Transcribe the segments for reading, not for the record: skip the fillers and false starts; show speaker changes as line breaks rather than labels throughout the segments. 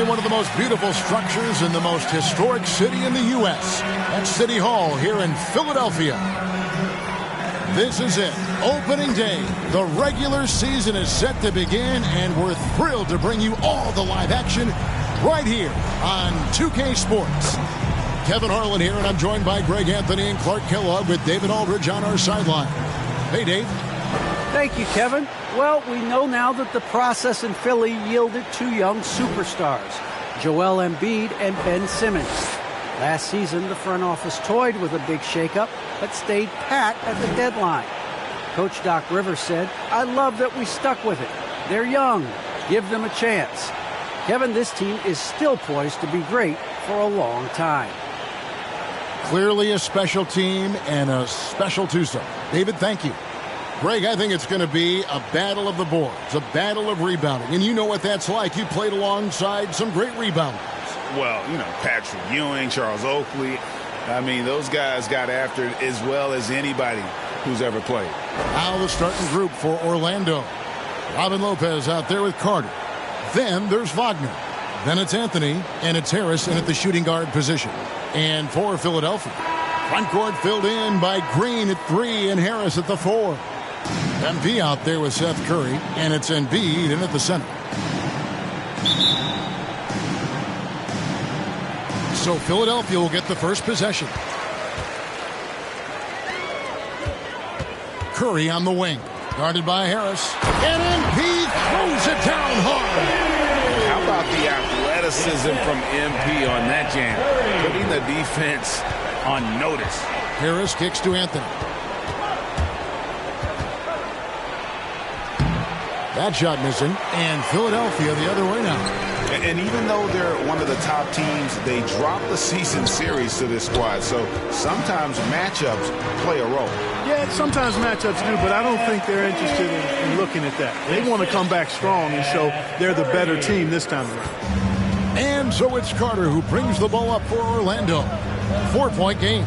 Certainly one of the most beautiful structures in the most historic city in the U.S. That's City Hall here in Philadelphia. This is it. Opening day. The regular season is set to begin, and we're thrilled to bring you all the live action right here on 2K Sports. Kevin Harlan here, and I'm joined by Greg Anthony and Clark Kellogg with David Aldridge on our sideline. Hey, Dave.
Thank you, Kevin. Well, we know now that the process in Philly yielded two young superstars, Joel Embiid and Ben Simmons. Last season, the front office toyed with a big shakeup, but stayed pat at the deadline. Coach Doc Rivers said, "I love that we stuck with it. They're young. Give them a chance." Kevin, this team is still poised to be great for a long time.
Clearly a special team and a special twosome. David, thank you. Greg, I think it's going to be a battle of the boards, a battle of rebounding. And you know what that's like. You played alongside some great rebounders.
Well, you know, Patrick Ewing, Charles Oakley. I mean, those guys got after it as well as anybody who's ever played.
Now the starting group for Orlando. Robin Lopez out there with Carter. Then there's Wagner. Then it's Anthony, and it's Harris in at the shooting guard position. And for Philadelphia, front court filled in by Green at 3 and Harris at the 4. MP out there with Seth Curry, and it's Embiid in at the center. So Philadelphia will get the first possession. Curry on the wing, guarded by Harris, and Embiid throws it down hard.
How about the athleticism from MP on that jam, putting the defense on notice.
Harris kicks to Anthony. That shot missing, and Philadelphia the other way now.
And even though they're one of the top teams, they drop the season series to this squad. So sometimes matchups play a role.
Yeah, sometimes matchups do, but I don't think they're interested in looking at that. They want to come back strong and show they're the better team this time around.
And so it's Carter who brings the ball up for Orlando. 4-point game.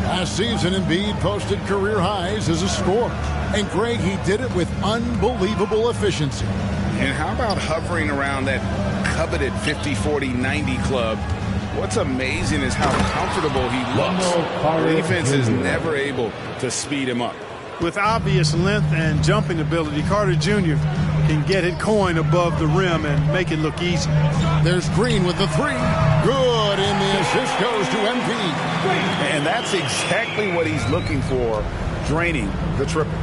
Last season, Embiid posted career highs as a scorer. And Greg, he did it with unbelievable efficiency.
And how about hovering around that coveted 50-40-90 club? What's amazing is how comfortable he looks. The defense is never able to speed him up.
With obvious length and jumping ability, Carter Jr. can get it coin above the rim and make it look easy.
There's Green with the 3. Good, and the assist goes to MP.
And that's exactly what he's looking for, draining the triple.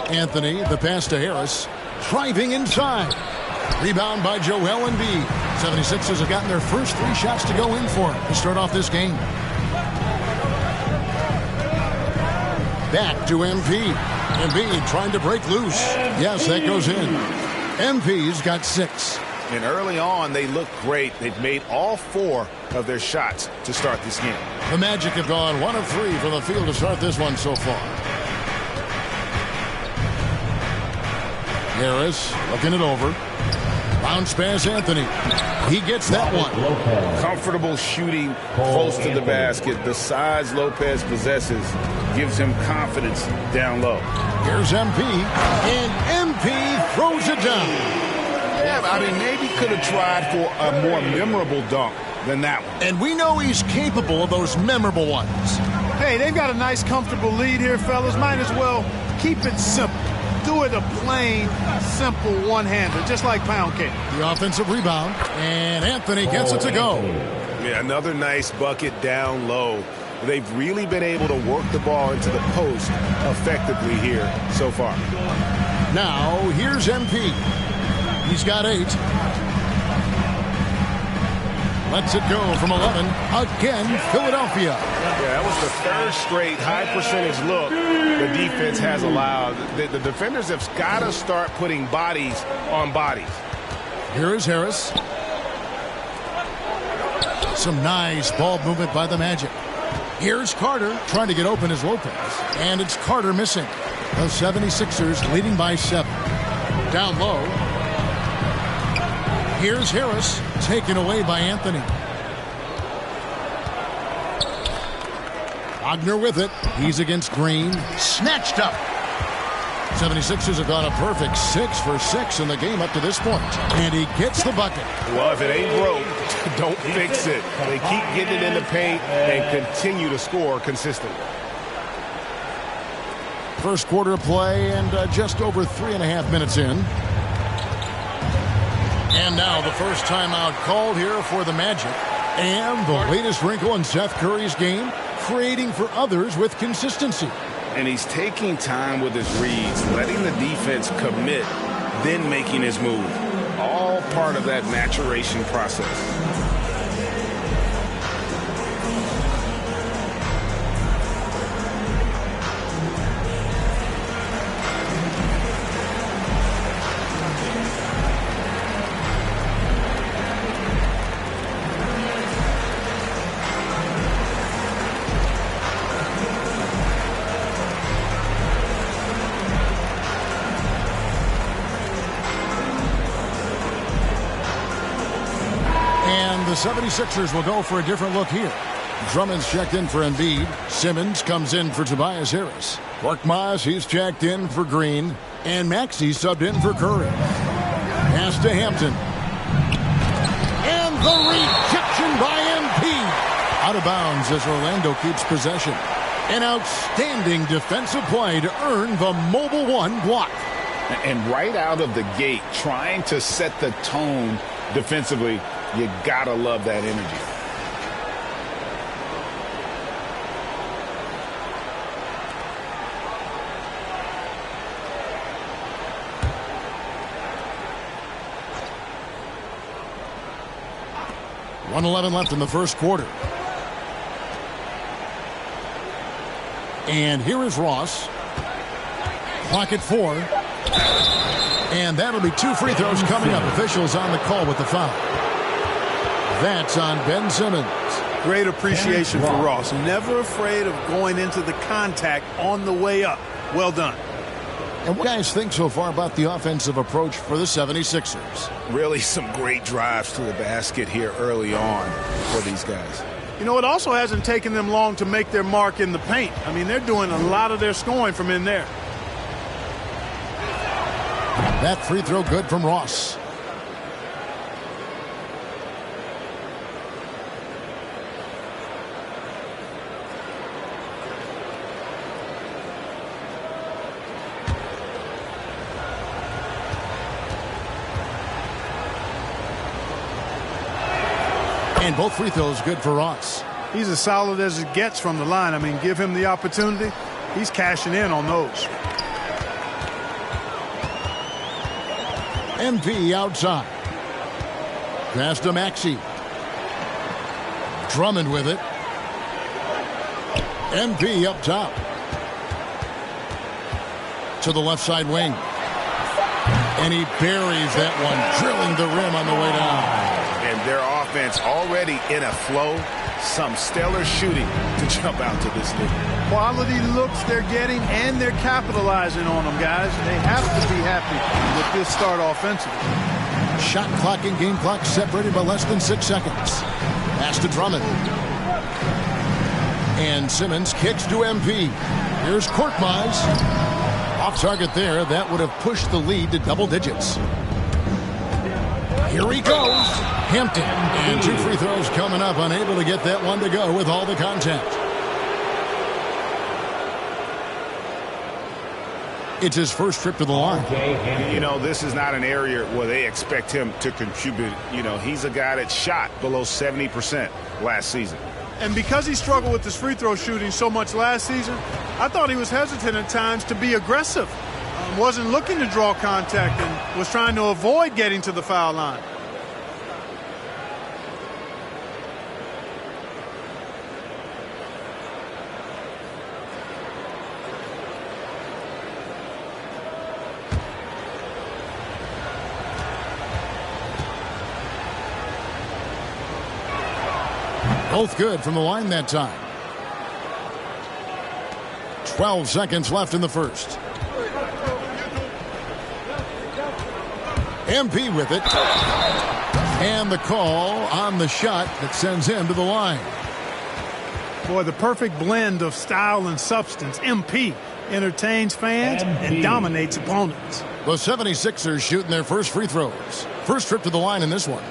Anthony, the pass to Harris, driving inside. Rebound by Joel Embiid. 76ers have gotten their first 3 shots to go in for him to start off this game. Back to MP. Embiid trying to break loose. Yes, that goes in. MP's got 6.
And early on, they look great. They've made all 4 of their shots to start this game.
The Magic have gone 1 of 3 from the field to start this one so far. Harris looking it over. Bounce pass Anthony. He gets that one.
Comfortable shooting close to the basket. The size Lopez possesses gives him confidence down low.
Here's MP, and MP throws it down.
Yeah, I mean, maybe could have tried for a more memorable dunk than that one.
And we know he's capable of those memorable ones.
Hey, they've got a nice, comfortable lead here, fellas. Might as well keep it simple. Do it a plain, simple one-hander, just like pound cake.
The offensive rebound, and Anthony gets it to go.
Yeah, another nice bucket down low. They've really been able to work the ball into the post effectively here so far.
Now, here's MP. He's got 8. Lets it go from 11. Again, Philadelphia.
Yeah, that was the 3rd straight high percentage look the defense has allowed. The defenders have got to start putting bodies on bodies.
Here is Harris. Some nice ball movement by the Magic. Here's Carter trying to get open as Lopez. And it's Carter missing. The 76ers leading by 7. Down low. Here's Harris, taken away by Anthony. Wagner with it. He's against Green. Snatched up. 76ers have gone a perfect 6 for 6 in the game up to this point. And he gets the bucket.
Well, if it ain't broke, don't fix it. They keep getting it in the paint and continue to score consistently.
First quarter play and just over 3.5 minutes in. And now the first timeout called here for the Magic. And the latest wrinkle in Seth Curry's game, creating for others with consistency.
And he's taking time with his reads, letting the defense commit, then making his move. All part of that maturation process.
The 76ers will go for a different look here. Drummond's checked in for Embiid. Simmons comes in for Tobias Harris. Korkmaz, he's checked in for Green. And Maxey subbed in for Curry. Pass to Hampton. And the rejection by Embiid. Out of bounds as Orlando keeps possession. An outstanding defensive play to earn the mobile one block.
And right out of the gate, trying to set the tone defensively. You gotta love that energy.
.111 left in the first quarter. And here is Ross. Clock at 4. And that'll be 2 free throws coming up. Officials on the call with the foul. That's on Ben Simmons.
Great appreciation for Ross. Never afraid of going into the contact on the way up. Well done.
And what do you guys think so far about the offensive approach for the 76ers?
Really some great drives to the basket here early on for these guys.
You know, it also hasn't taken them long to make their mark in the paint. I mean, they're doing a lot of their scoring from in there.
That free throw good from Ross. And both free throws good for Ross.
He's as solid as it gets from the line. I mean, give him the opportunity. He's cashing in on those.
MP outside. Pass to Maxey. Drummond with it. MP up top. To the left side wing. And he buries that one, drilling the rim on the way down.
And their offense already in a flow. Some stellar shooting to jump out to this league.
Quality looks they're getting, and they're capitalizing on them, guys. They have to be happy with this start offensively.
Shot clock and game clock separated by less than 6 seconds. Pass to Drummond. And Simmons kicks to MP. Here's Korkmaz. Off target there. That would have pushed the lead to double digits. Here he goes. Hampton. And 2 free throws coming up. Unable to get that one to go with all the contact. It's his first trip to the line.
You know, this is not an area where they expect him to contribute. You know, he's a guy that shot below 70% last season.
And because he struggled with his free throw shooting so much last season, I thought he was hesitant at times to be aggressive. Wasn't looking to draw contact and was trying to avoid getting to the foul line.
Both good from the line that time. 12 seconds left in the first. MP with it. And the call on the shot that sends him to the line.
Boy, the perfect blend of style and substance. MP entertains fans and dominates opponents.
The 76ers shooting their first free throws. First trip to the line in this one.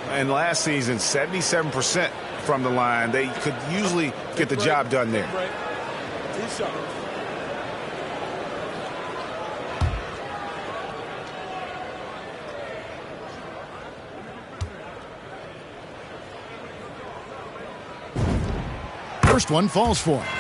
And last season, 77% from the line. They could usually get the job done there.
First one falls for him.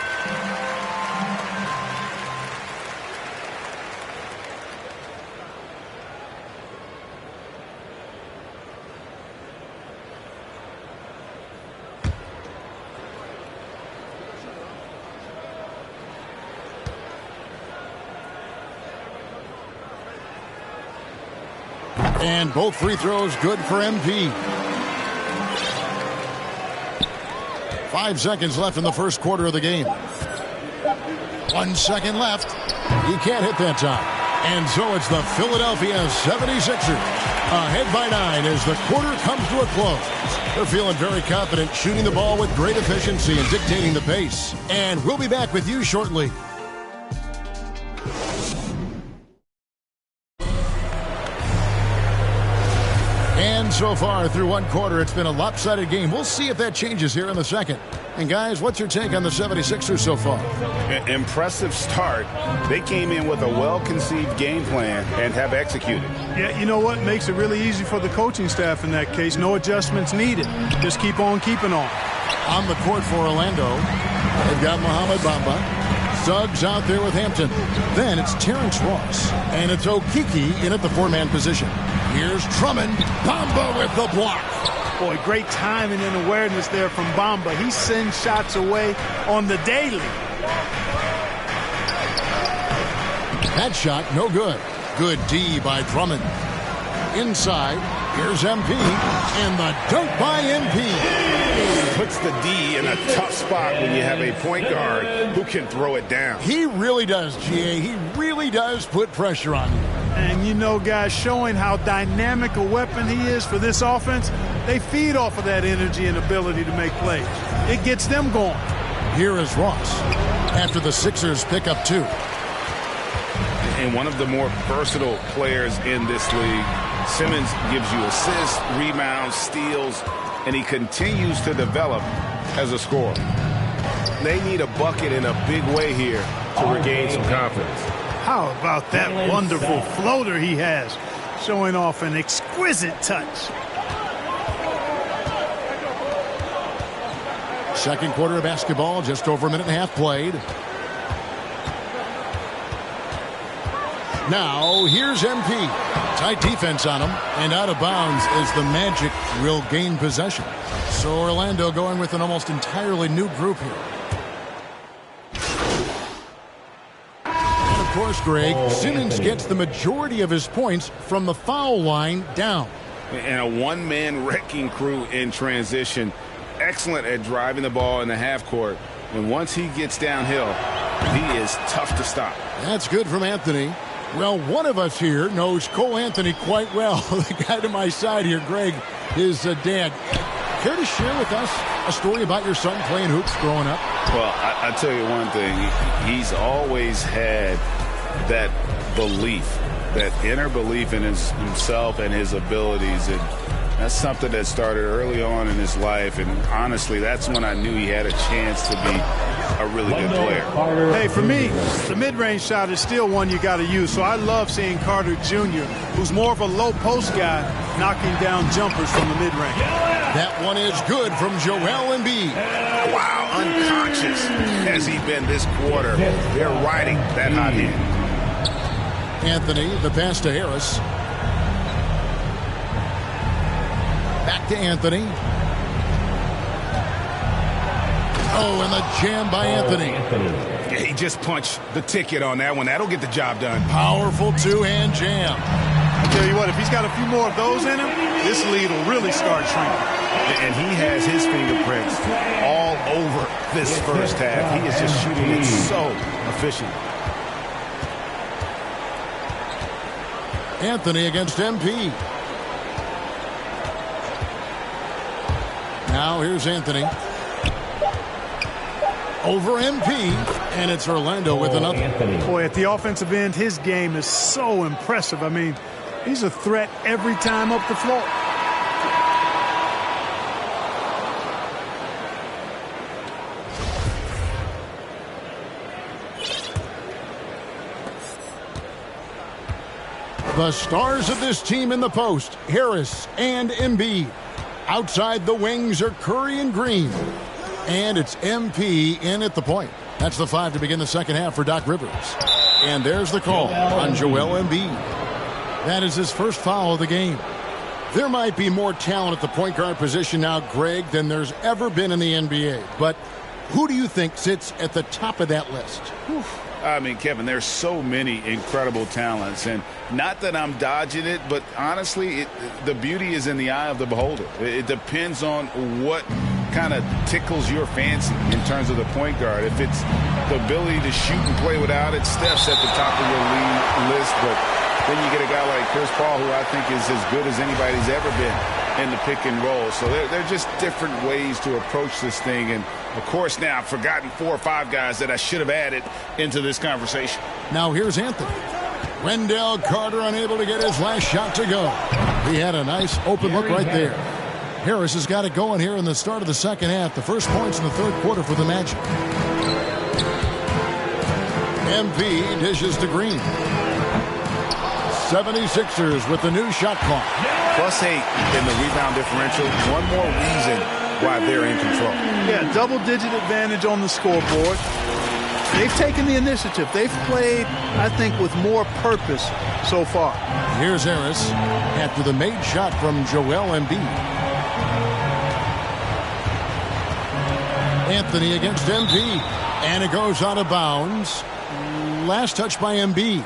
And both free throws good for MP. 5 seconds left in the first quarter of the game. 1 second left. He can't hit that time. And so it's the Philadelphia 76ers ahead by 9 as the quarter comes to a close. They're feeling very confident, shooting the ball with great efficiency and dictating the pace. And we'll be back with you shortly. And so far through one quarter, it's been a lopsided game. We'll see if that changes here in the second. And guys, what's your take on the 76ers so far?
Impressive start. They came in with a well-conceived game plan and have executed.
Yeah, you know what makes it really easy for the coaching staff in that case? No adjustments needed. Just keep on keeping on.
On the court for Orlando, they've got Mohamed Bamba. Suggs out there with Hampton. Then it's Terrence Ross. And it's Okeke in at the four-man position. Here's Drummond. Bamba with the block.
Boy, great timing and awareness there from Bamba. He sends shots away on the daily.
That shot, no good. Good D by Drummond. Inside, here's MP. And the dunk by MP.
Puts the D in a tough spot when you have a point guard who can throw it down.
He really does, GA. He really does put pressure on you.
And you know, guys, showing how dynamic a weapon he is for this offense, they feed off of that energy and ability to make plays. It gets them going.
Here is Ross after the Sixers pick up 2.
And one of the more versatile players in this league. Simmons gives you assists, rebounds, steals, and he continues to develop as a scorer. They need a bucket in a big way here to regain some confidence.
How about that wonderful floater he has, showing off an exquisite touch.
Second quarter of basketball, just over a minute and a half played. Now, here's MP. Tight defense on him, and out of bounds as the Magic will gain possession. So Orlando going with an almost entirely new group here. And of course, Greg, Simmons gets the majority of his points from the foul line down.
And a one-man wrecking crew in transition. Excellent at driving the ball in the half court. And once he gets downhill, he is tough to stop.
That's good from Anthony. Well, one of us here knows Cole Anthony quite well. The guy to my side here, Greg, is dad. Care to share with us a story about your son playing hoops growing up?
Well, I tell you one thing. He's always had that belief, that inner belief in himself and his abilities. And that's something that started early on in his life. And honestly, that's when I knew he had a chance to be a really good player.
Hey, for me, the mid-range shot is still one you got to use. So I love seeing Carter Jr., who's more of a low post guy, knocking down jumpers from the mid-range.
That one is good from Joel Embiid.
Wow, unconscious has he been this quarter. They're riding that hot hand.
Anthony, the pass to Harris. Back to Anthony. Oh, and the jam by Anthony.
He just punched the ticket on that one. That'll get the job done.
Powerful two-hand jam.
I tell you what, if he's got a few more of those in him, this lead will really start shrinking.
And he has his fingerprints all over this first half. He is just shooting it so efficient.
Anthony against MP. Now here's Anthony. over MP, and it's Orlando with another.
Boy, at the offensive end, his game is so impressive. I mean, he's a threat every time up the floor.
The stars of this team in the post, Harris and Embiid. Outside the wings are Curry and Green. And it's MP in at the point. That's the 5 to begin the second half for Doc Rivers. And there's the call on Joel Embiid. That is his first foul of the game. There might be more talent at the point guard position now, Greg, than there's ever been in the NBA. But who do you think sits at the top of that list?
I mean, Kevin, there's so many incredible talents, and not that I'm dodging it, but honestly, the beauty is in the eye of the beholder. It depends on what kind of tickles your fancy in terms of the point guard. If it's the ability to shoot and play without it, Steph's at the top of your league list, but then you get a guy like Chris Paul, who I think is as good as anybody's ever been in the pick and roll. So they're just different ways to approach this thing. And, of course, now I've forgotten 4 or 5 guys that I should have added into this conversation.
Now here's Anthony. Wendell Carter unable to get his last shot to go. He had a nice open look right there. Harris has got it going here in the start of the second half. The first points in the third quarter for the Magic. MP dishes to Green. 76ers with the new shot clock.
+8 in the rebound differential. One more reason why they're in control.
Yeah, double-digit advantage on the scoreboard. They've taken the initiative. They've played, I think, with more purpose so far.
Here's Harris after the made shot from Joel Embiid. Anthony against Embiid. And it goes out of bounds. Last touch by Embiid.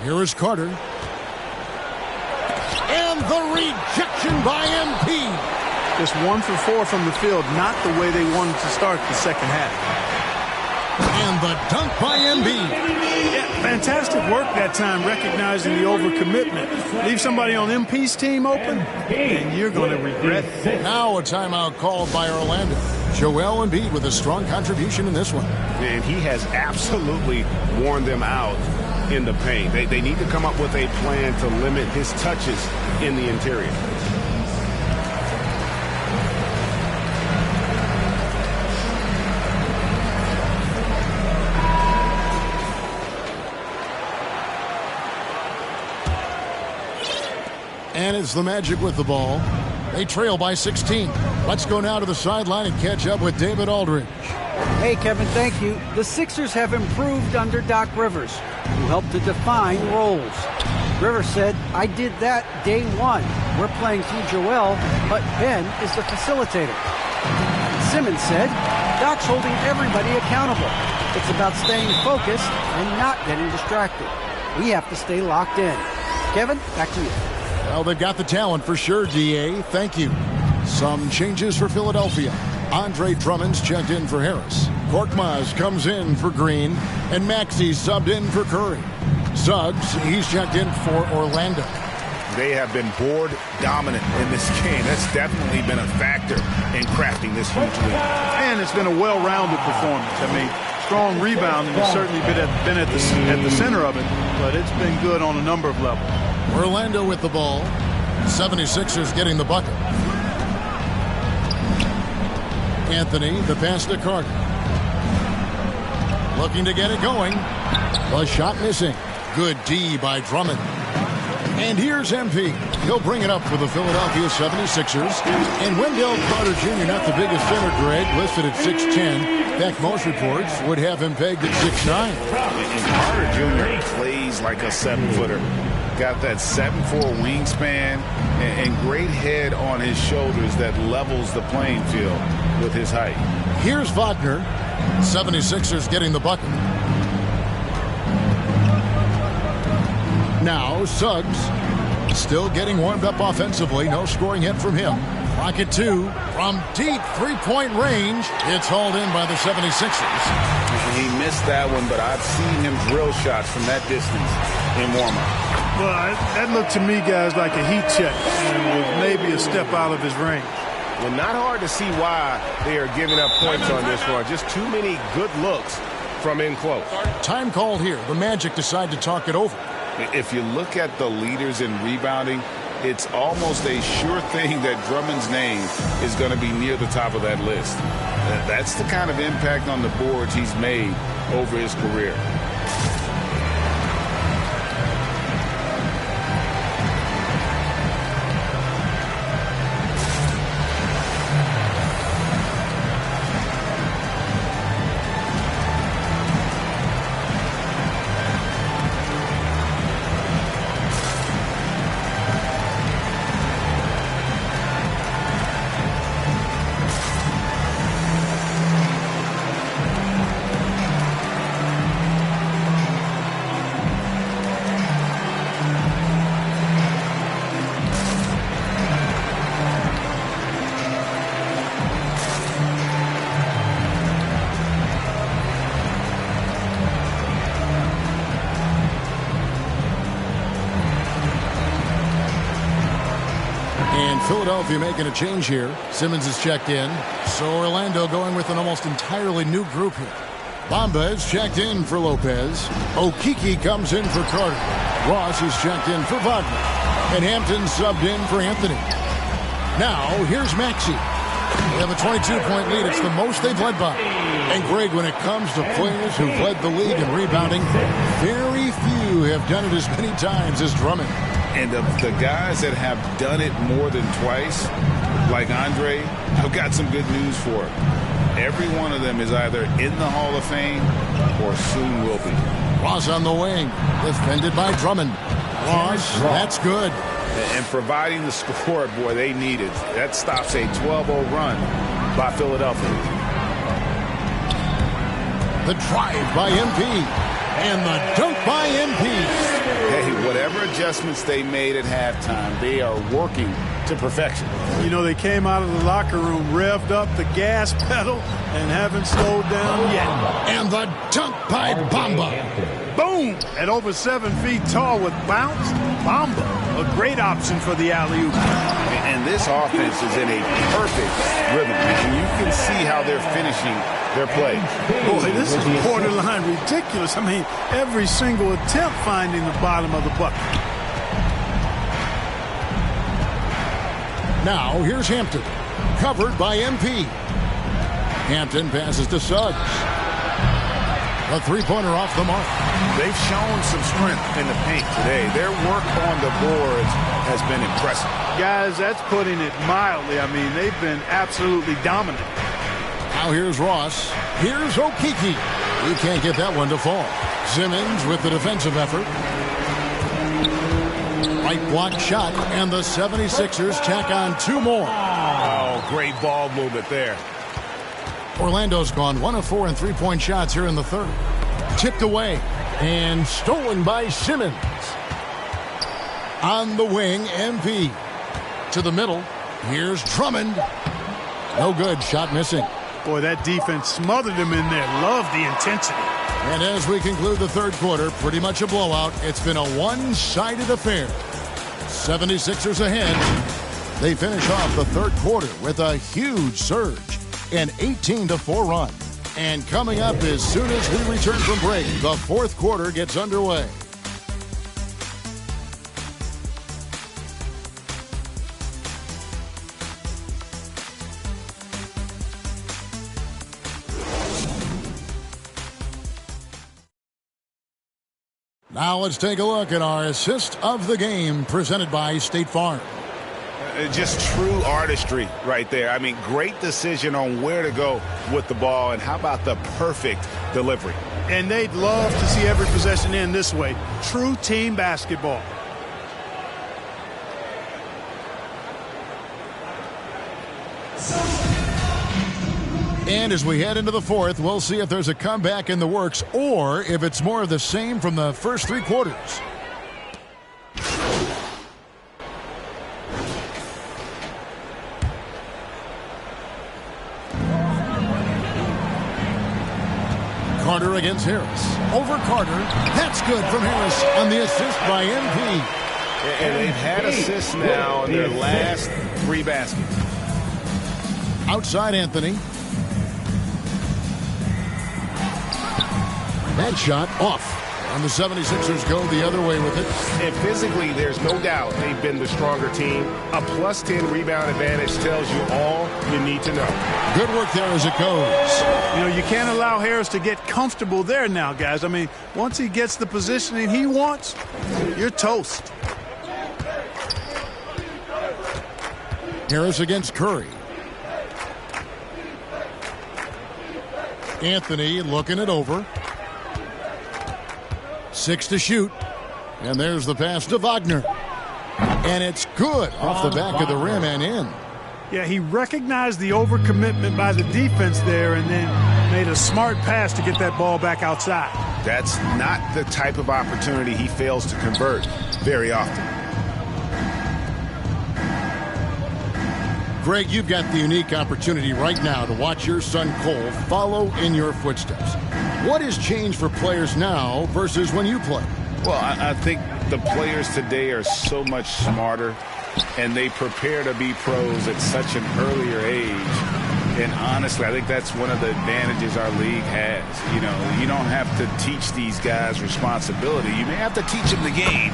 Here is Carter. And the rejection by MP.
Just 1 for 4 from the field, not the way they wanted to start the second half.
And the dunk by Embiid.
Yeah, fantastic work that time, recognizing the overcommitment. Leave somebody on MP's team open, and you're going to regret it.
Now a timeout called by Orlando. Joel Embiid with a strong contribution in this one.
And he has absolutely worn them out in the paint. They need to come up with a plan to limit his touches in the interior.
And it's the Magic with the ball. They trail by 16. Let's go now to the sideline and catch up with David Aldridge.
Hey, Kevin, thank you. The Sixers have improved under Doc Rivers, who helped to define roles. Rivers said, I did that day one. We're playing through Joel, but Ben is the facilitator. Simmons said, Doc's holding everybody accountable. It's about staying focused and not getting distracted. We have to stay locked in. Kevin, back to you.
Well, they've got the talent for sure, D.A. Thank you. Some changes for Philadelphia. Andre Drummond's checked in for Harris. Korkmaz comes in for Green. And Maxey's subbed in for Curry. Suggs, he's checked in for Orlando.
They have been board dominant in this game. That's definitely been a factor in crafting this huge lead.
And it's been a well-rounded performance. I mean, strong rebounding has certainly been at the center of it, but it's been good on a number of levels.
Orlando with the ball. 76ers getting the bucket. Anthony, the pass to Carter. Looking to get it going. The shot missing. Good D by Drummond. And here's MP. He'll bring it up for the Philadelphia 76ers. And Wendell Carter Jr., not the biggest center, Greg, listed at 6'10". In fact, most reports would have him pegged at 6'9".
And Carter Jr. plays like a 7-footer. Got that 7'4" wingspan and great head on his shoulders that levels the playing field with his height.
Here's Wagner. 76ers getting the bucket. Now Suggs still getting warmed up offensively. No scoring yet from him. Rocket 2 from deep three-point range. It's hauled in by the 76ers.
He missed that one, but I've seen him drill shots from that distance in warm-up.
Well, that looked to me, guys, like a heat check and was maybe a step out of his range.
Well, not hard to see why they are giving up points on this one. Just too many good looks from in close.
Time called here. The Magic decide to talk it over.
If you look at the leaders in rebounding, it's almost a sure thing that Drummond's name is going to be near the top of that list. That's the kind of impact on the boards he's made over his career.
Philadelphia making a change here. Simmons is checked in. So Orlando going with an almost entirely new group here. Bamba is checked in for Lopez. Okeke comes in for Carter. Ross is checked in for Wagner. And Hampton subbed in for Anthony. Now, here's Maxey. They have a 22-point lead. It's the most they've led by. And Greg, when it comes to players who've led the league in rebounding, very few have done it as many times as Drummond.
And the guys that have done it more than twice, like Andre, I've got some good news for him. Every one of them is either in the Hall of Fame or soon will be.
Ross on the wing, defended by Drummond. Ross, that's good.
And providing the score, boy, they needed. That stops a 12-0 run by Philadelphia.
The drive by MP. And the dunk by MP.
Hey, whatever adjustments they made at halftime, they are working to perfection.
You know, they came out of the locker room, revved up the gas pedal, and haven't slowed down yet.
And the dunk by Bamba.
Boom! At over 7 feet tall with bounce, Bamba, a great option for the alley-oop.
And this offense is in a perfect rhythm. And you can see how they're finishing their play.
Boy, this is borderline ridiculous. I mean, every single attempt finding the bottom of the bucket.
Now, here's Hampton. Covered by MP. Hampton passes to Suggs. A three-pointer off the mark.
They've shown some strength in the paint today. Their work on the boards has been impressive.
Guys, that's putting it mildly. I mean, they've been absolutely dominant.
Now here's Ross. Here's Okeke. He can't get that one to fall. Simmons with the defensive effort. Right block shot, and the 76ers tack on 2 more.
Oh, great ball movement there.
Orlando's gone 1 of 4 in three-point shots here in the third. Tipped away and stolen by Simmons. On the wing, MP. To the middle. Here's Drummond. No good. Shot missing.
Boy, that defense smothered him in there. Love the intensity.
And as we conclude the third quarter, pretty much a blowout. It's been a one-sided affair. 76ers ahead. They finish off the third quarter with a huge surge. An 18-4 run. And coming up as soon as we return from break, the fourth quarter gets underway. Now let's take a look at our assist of the game presented by State Farm.
Just true artistry right there. I mean, great decision on where to go with the ball, and how about the perfect delivery?
And they'd love to see every possession end this way. True team basketball.
And as we head into the fourth, we'll see if there's a comeback in the works or if it's more of the same from the first 3 quarters. Carter against Harris. Over Carter. That's good from Harris on the assist by MP.
And they've had assists now in their last 3 baskets.
Outside Anthony. That shot off. And the 76ers go the other way with it.
And physically, there's no doubt they've been the stronger team. A plus 10 rebound advantage tells you all you need to know.
Good work there as it goes.
You know, you can't allow Harris to get comfortable there now, guys. I mean, once he gets the positioning he wants, you're toast.
Harris against Curry. Anthony looking it over. 6 to shoot. And there's the pass to Wagner. And it's good off the back of the rim and in.
Yeah, he recognized the overcommitment by the defense there and then made a smart pass to get that ball back outside.
That's not the type of opportunity he fails to convert very often.
Greg, you've got the unique opportunity right now to watch your son Cole follow in your footsteps. What has changed for players now versus when you played?
Well, I think the players today are so much smarter, and they prepare to be pros at such an earlier age. And honestly, I think that's one of the advantages our league has. You know, you don't have to teach these guys responsibility. You may have to teach them the game,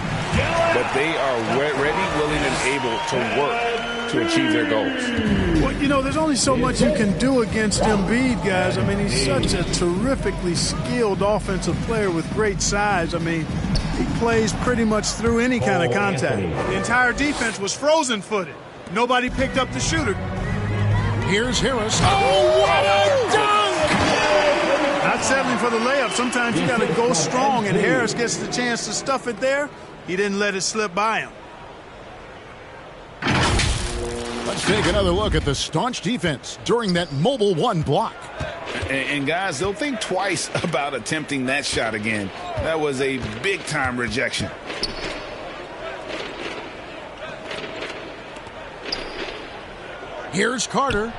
but they are ready, willing, and able to work to achieve their goals.
Well, you know, there's only so much you can do against Embiid, guys. I mean, he's such a terrifically skilled offensive player with great size. I mean, he plays pretty much through any kind of contact. The entire defense was frozen-footed. Nobody picked up the shooter.
Here's Harris. Oh, what a dunk!
Not settling for the layup. Sometimes you got to go strong, and Harris gets the chance to stuff it there. He didn't let it slip by him.
Let's take another look at the staunch defense during that mobile 1 block.
And guys, they'll think twice about attempting that shot again. That was a big-time rejection.
Here's Carter.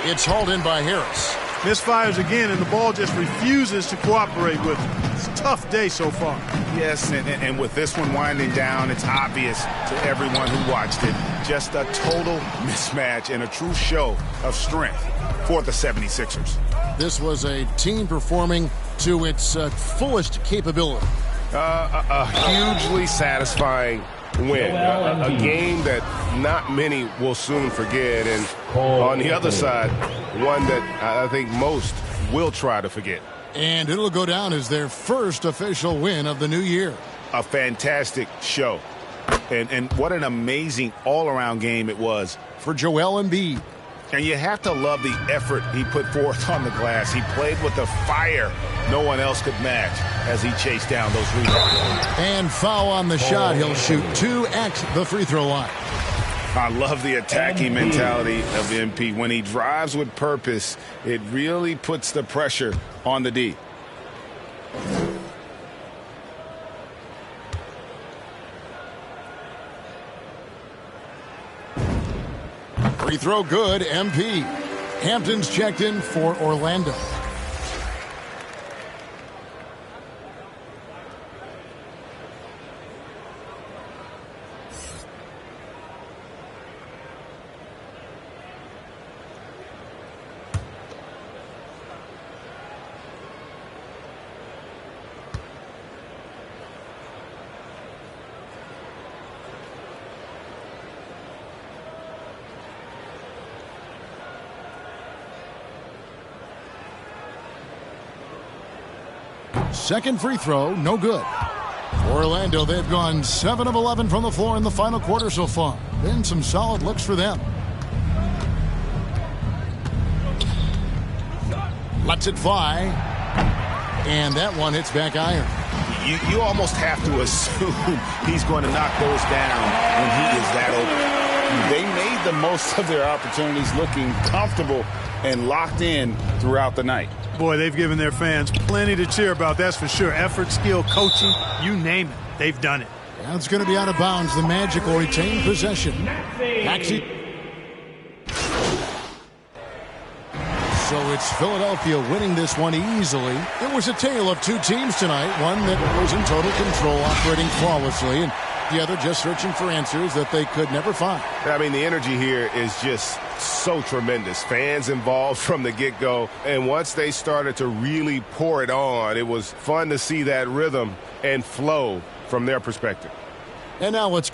It's hauled in by Harris.
Misfires again, and the ball just refuses to cooperate with him. It's a tough day so far.
Yes, and with this one winding down, it's obvious to everyone who watched it. Just a total mismatch and a true show of strength for the 76ers.
This was a team performing to its fullest capability.
A hugely satisfying win. A game that not many will soon forget. And on the other side, one that I think most will try to forget.
And it'll go down as their first official win of the new year.
A fantastic show. And what an amazing all-around game it was
for Joel Embiid.
And you have to love the effort he put forth on the glass. He played with the fire no one else could match as he chased down those rebounds.
And foul on the shot. He'll shoot 2 at the free throw line.
I love the attacking mentality of MP. When he drives with purpose, it really puts the pressure on the D.
Free throw good, MP. Hampton's checked in for Orlando. Second free throw, no good. For Orlando, they've gone 7 of 11 from the floor in the final quarter so far. Been some solid looks for them. Lets it fly. And that one hits back iron.
You almost have to assume he's going to knock those down when he is that open.
They made the most of their opportunities, looking comfortable and locked in throughout the night.
Boy, they've given their fans plenty to cheer about, that's for sure. Effort, skill, coaching, you name it. They've done it.
That's going to be out of bounds. The Magic will retain possession. Maxey. So it's Philadelphia winning this one easily. It was a tale of two teams tonight. One that was in total control, operating flawlessly, and the other just searching for answers that they could never find.
I mean, the energy here is just so tremendous. Fans involved from the get-go. And once they started to really pour it on, it was fun to see that rhythm and flow from their perspective.
And now let's